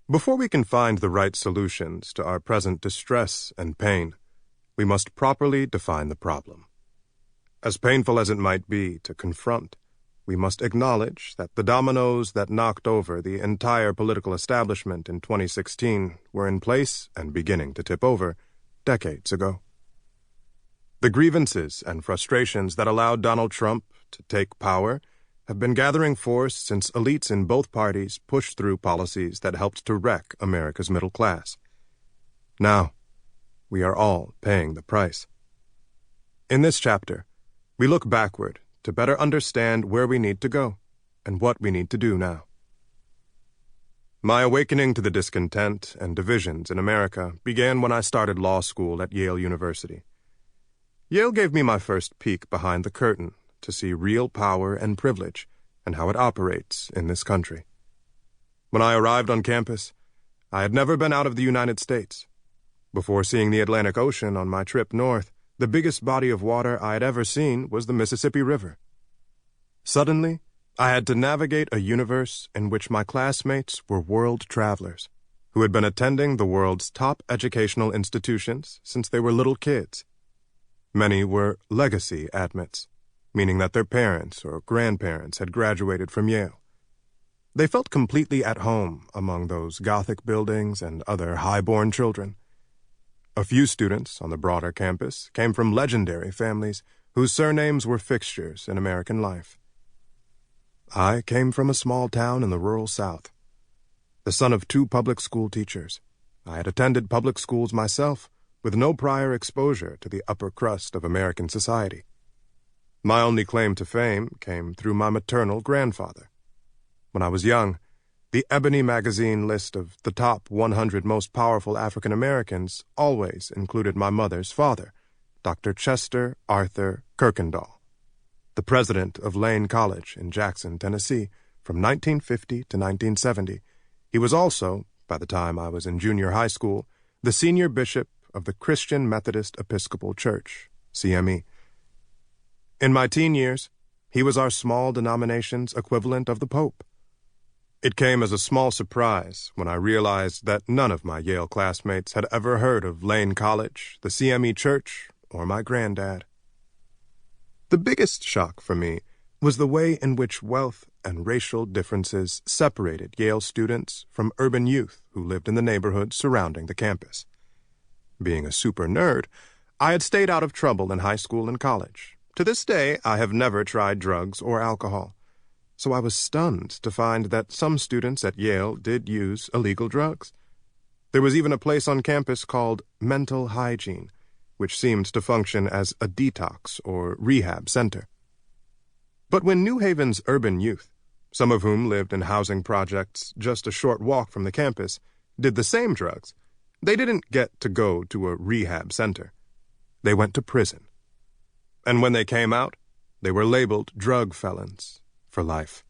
Before we can find the right solutions to our present distress and pain, we must properly define the problem. As painful as it might be to confront, we must acknowledge that the dominoes that knocked over the entire political establishment in 2016 were in place and beginning to tip over decades ago. The grievances and frustrations that allowed Donald Trump to take power have been gathering force since elites in both parties pushed through policies that helped to wreck America's middle class. Now, we are all paying the price. In this chapter, we look backward to better understand where we need to go and what we need to do now. My awakening to the discontent and divisions in America began when I started law school at Yale University. Yale gave me my first peek behind the curtain to see real power and privilege and how it operates in this country. When I arrived on campus, I had never been out of the United States. Before seeing the Atlantic Ocean on my trip north, the biggest body of water I had ever seen was the Mississippi River. Suddenly, I had to navigate a universe in which my classmates were world travelers who had been attending the world's top educational institutions since they were little kids. Many were legacy admits, meaning that their parents or grandparents had graduated from Yale. They felt completely at home among those Gothic buildings and other high-born children. A few students on the broader campus came from legendary families whose surnames were fixtures in American life. I came from a small town in the rural South. The son of 2 public school teachers, I had attended public schools myself with no prior exposure to the upper crust of American society. My only claim to fame came through my maternal grandfather. When I was young, the Ebony magazine list of the top 100 most powerful African Americans always included my mother's father, Dr. Chester Arthur Kirkendall, the president of Lane College in Jackson, Tennessee, from 1950 to 1970. He was also, by the time I was in junior high school, the senior bishop of the Christian Methodist Episcopal Church, CME. In my teen years, he was our small denomination's equivalent of the Pope. It came as a small surprise when I realized that none of my Yale classmates had ever heard of Lane College, the CME Church, or my granddad. The biggest shock for me was the way in which wealth and racial differences separated Yale students from urban youth who lived in the neighborhoods surrounding the campus. Being a super nerd, I had stayed out of trouble in high school and college. To this day, I have never tried drugs or alcohol, so I was stunned to find that some students at Yale did use illegal drugs. There was even a place on campus called Mental Hygiene, which seemed to function as a detox or rehab center. But when New Haven's urban youth, some of whom lived in housing projects just a short walk from the campus, did the same drugs, they didn't get to go to a rehab center. They went to prison. And when they came out, they were labeled drug felons for life.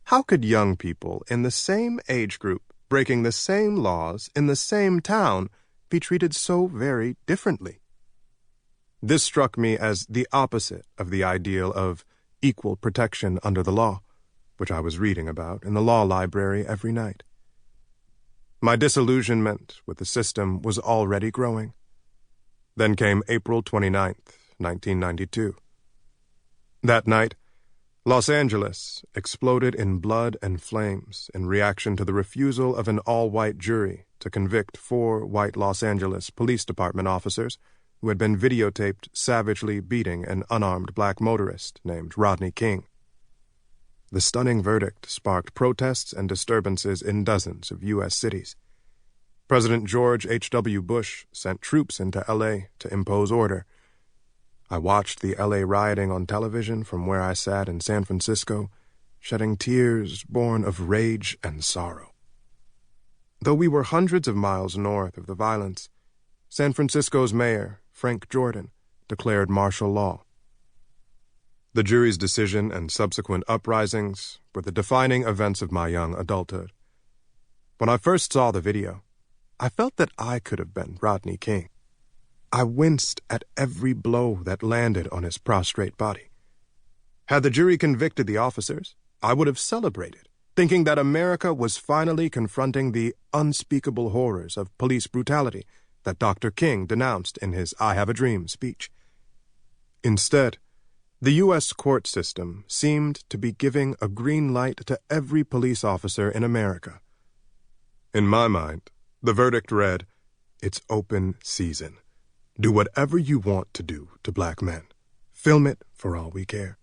How could young people in the same age group, breaking the same laws in the same town, be treated so very differently? This struck me as the opposite of the ideal of equal protection under the law, which I was reading about in the law library every night. My disillusionment with the system was already growing. Then came April 29th, 1992. That night, Los Angeles exploded in blood and flames in reaction to the refusal of an all-white jury to convict 4 white Los Angeles Police Department officers who had been videotaped savagely beating an unarmed black motorist named Rodney King. The stunning verdict sparked protests and disturbances in dozens of U.S. cities. President George H.W. Bush sent troops into L.A. to impose order. I watched the L.A. rioting on television from where I sat in San Francisco, shedding tears born of rage and sorrow. Though we were hundreds of miles north of the violence, San Francisco's mayor, Frank Jordan, declared martial law. The jury's decision and subsequent uprisings were the defining events of my young adulthood. When I first saw the video, I felt that I could have been Rodney King. I winced at every blow that landed on his prostrate body. Had the jury convicted the officers, I would have celebrated, thinking that America was finally confronting the unspeakable horrors of police brutality that Dr. King denounced in his I Have a Dream speech. Instead, the U.S. court system seemed to be giving a green light to every police officer in America. In my mind, the verdict read, "It's open season. Do whatever you want to do to black men. Film it for all we care."